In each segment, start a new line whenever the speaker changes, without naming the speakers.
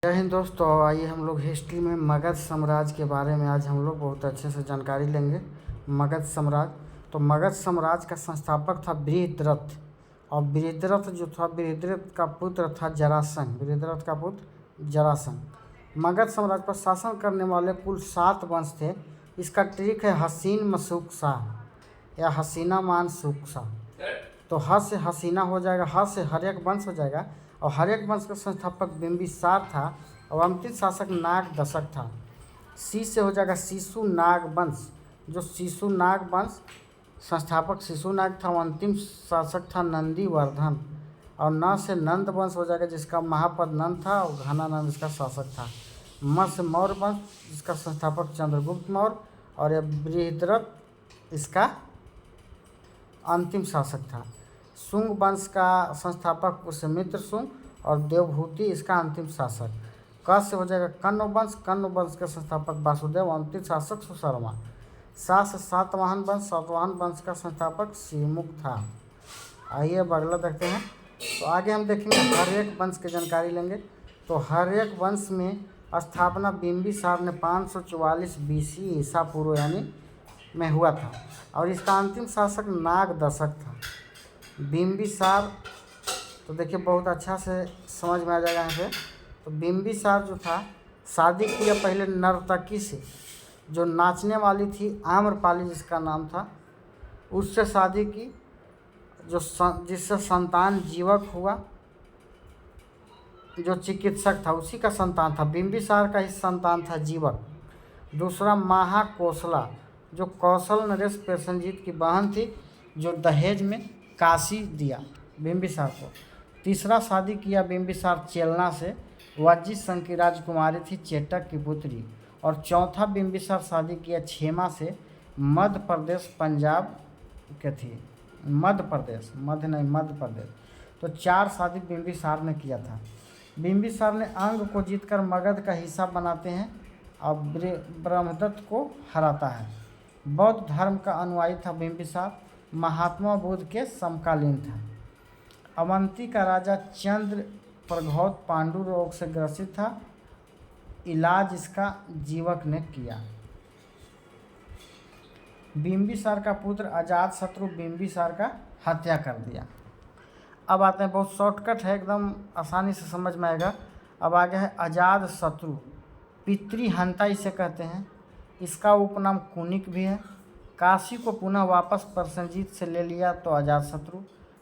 जय हिंद दोस्तों। आइए हम लोग हिस्ट्री में मगध साम्राज्य के बारे में आज हम लोग बहुत अच्छे से जानकारी लेंगे। मगध साम्राज्य, तो मगध साम्राज्य का संस्थापक था बृहद्रथ। और बृहद्रथ जो था, बृहद्रथ का पुत्र था जरासंध। बृहद्रथ का पुत्र जरासंध मगध साम्राज्य पर शासन करने वाले कुल 7 वंश थे। इसका ट्रिक है हसीन मसूक शाह या हसीना मान सूक शाह। तो ह से हसीना हो जाएगा, ह से हर एक वंश हो जाएगा। और हर एक वंश का संस्थापक बिंबिसार था और अंतिम शासक नाग दशक था। सी से हो जाएगा शिशु नाग वंश। जो शिशु नाग वंश संस्थापक शिशु नाग था, अंतिम शासक था नंदीवर्धन। और न से नंद वंश हो जाएगा, जिसका महापद नंद था और घनानंद इसका शासक था। म से मौर्य वंश, जिसका संस्थापक चंद्रगुप्त मौर्य और यह बृहद्रथ इसका अंतिम शासक था। शुंग वंश का संस्थापक पुष्यमित्र शुंग और देवभूति इसका अंतिम शासक। क से हो जाएगा कण्व वंश। कण्व वंश के संस्थापक वासुदेव, अंतिम शासक सुशर्मा। सा से सातवाहन वंश। सातवाहन वंश का संस्थापक शिवमुख था। आइए अब अगला देखते हैं। तो आगे हम देखेंगे हर एक वंश की जानकारी लेंगे। तो हर एक वंश में स्थापना बिंबिसार ने 544 BC ईसा पूर्व यानी में हुआ था और इसका अंतिम शासक नाग दशक था। बिंबिसार, तो देखिए बहुत अच्छा से समझ में आ जाएगा यहाँ पे। तो बिंबिसार जो था, शादी किया पहले नर्तकी से, जो नाचने वाली थी आम्रपाली जिसका नाम था, उससे शादी की, जिससे संतान जीवक हुआ, जो चिकित्सक था उसी का संतान था। बिंबिसार का ही संतान था जीवक। दूसरा महाकोसला, जो कौशल नरेश प्रसेनजीत की बहन थी, जो दहेज में काशी दिया बिंबिसार को। तीसरा शादी किया बिंबिसार चेलना से, वज्जित संघ की राजकुमारी थी चेटक की पुत्री। और चौथा बिंबिसार शादी किया क्षेमा से, मध्य प्रदेश पंजाब के थी। मध्य प्रदेश, मध्य नहीं मध्य प्रदेश। तो 4 शादी बिंबिसार ने किया था। बिंबिसार ने अंग को जीतकर मगध का हिस्सा बनाते हैं और ब्रह्मदत्त को हराता है। बौद्ध धर्म का अनुयायी था बिंबिसार, महात्मा बुद्ध के समकालीन था। अवंती का राजा चंद्र प्रघौत पांडु रोग से ग्रसित था, इलाज इसका जीवक ने किया। बिंबिसार का पुत्र अजातशत्रु बिंबिसार का हत्या कर दिया। अब आते हैं, बहुत शॉर्टकट है, एकदम आसानी से समझ में आएगा। अब आगे है अजातशत्रु, पितृहंता इसे कहते हैं। इसका उपनाम कुनिक भी है। काशी को पुनः वापस प्रसेनजीत से ले लिया तो अजातशत्रु।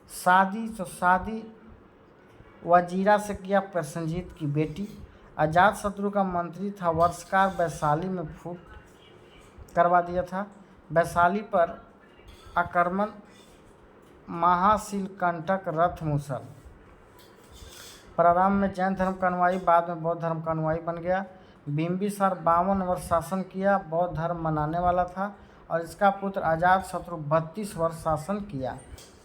शादी वजीरा से किया प्रसेनजीत की बेटी। अजातशत्रु का मंत्री था वर्षकार, वैशाली में फूट करवा दिया था। वैशाली पर आक्रमण महाशिलकंटक रथ मुसल। प्रारंभ में जैन धर्म का अनुयायी, बाद में बौद्ध धर्म का अनुयायी बन गया। बिंबिसार 52 वर्ष शासन किया, बौद्ध धर्म मनाने वाला था। और इसका पुत्र अजातशत्रु 32 वर्ष शासन किया।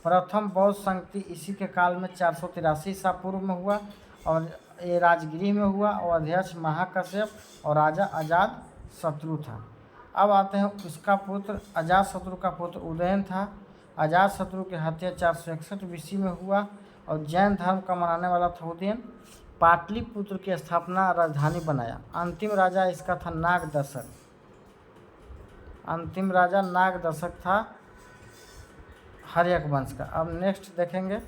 प्रथम बौद्ध संगति इसी के काल में 483 ईसा पूर्व में हुआ और ये राजगृह में हुआ और अध्यक्ष महाकश्यप और राजा अजातशत्रु था। अब आते हैं, इसका पुत्र अजातशत्रु का पुत्र उदयन था। अजातशत्रु की हत्या 461 BC में हुआ और जैन धर्म का मनाने वाला था उदयन। पाटलिपुत्र की स्थापना राजधानी बनाया। अंतिम राजा इसका था नाग दशक। अंतिम राजा नाग दशक था हर्यक वंश का। अब नेक्स्ट देखेंगे,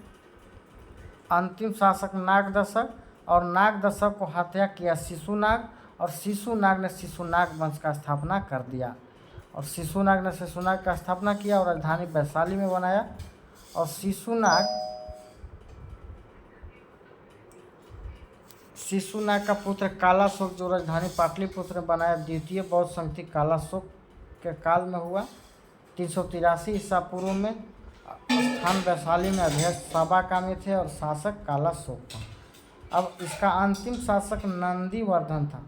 अंतिम शासक नाग दशक, और नाग दशक को हत्या किया शिशुनाग, और शिशुनाग ने शिशुनाग वंश का स्थापना कर दिया। और शिशुनाग ने शिशुनाग का स्थापना किया और राजधानी वैशाली में बनाया। और शिशुनाग का पुत्र कालाशोक, जो राजधानी पाटलिपुत्र में बनाया, द्वितीय बौद्ध संगति कालाशोक के काल में हुआ। 383 ईसा पूर्व में स्थान वैशाली में, अध्यक्ष साबाकामी थे और शासक कालाशोक था। अब इसका अंतिम शासक नंदीवर्धन था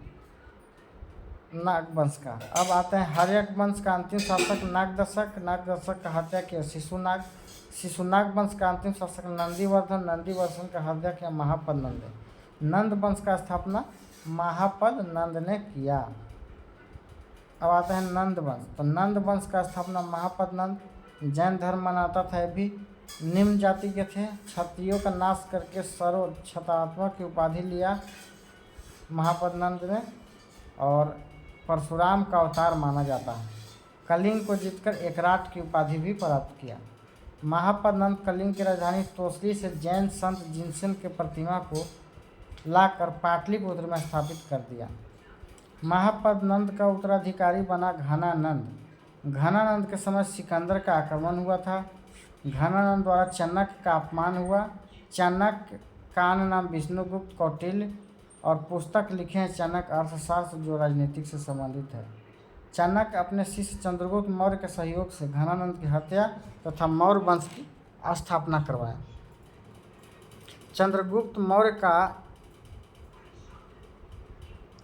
नाग वंश का। अब आते हैं हर्यक वंश का अंतिम शासक नाग दशक। नाग दशक का हत्या किया शिशुनाग। शिशुनाग वंश का अंतिम शासक नंदीवर्धन। नंदीवर्धन का हत्या किया महापद नंद। नंद वंश का स्थापना महापद नंद ने किया। अब आते हैं नंद वंश। तो नंद वंश का स्थापना महापद नंद। जैन धर्म मनाता था, भी निम्न जाति के थे। क्षत्रियों का नाश करके सर्व क्षत्रात्मक की उपाधि लिया। महापद्नंद ने, और परशुराम का अवतार माना जाता है। कलिंग को जीतकर एकराट की उपाधि भी प्राप्त किया। महापद्नंद कलिंग की राजधानी तोसली से जैन संत जिनसन के प्रतिमा को लाकर पाटलिपुत्र में स्थापित कर दिया। महापद्नंद का उत्तराधिकारी बना घनानंद। घनानंद के समय सिकंदर का आक्रमण हुआ था। घनानंद द्वारा चाणक्य का अपमान हुआ। चाणक्य का अन्य नाम विष्णुगुप्त कौटिल्य और पुस्तक लिखे हैं चाणक्य अर्थशास्त्र, जो राजनीतिक से संबंधित है। चाणक्य अपने शिष्य चंद्रगुप्त मौर्य के सहयोग से घनानंद की हत्या तथा मौर्य वंश की स्थापना करवाया। चंद्रगुप्त मौर्य का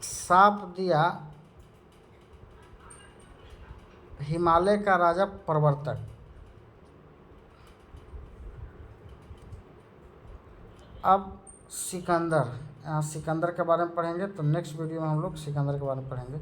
शाप दिया हिमालय का राजा प्रवर्तक। अब सिकंदर, सिकंदर के बारे में पढ़ेंगे, तो नेक्स्ट वीडियो में हम लोग सिकंदर के बारे में पढ़ेंगे।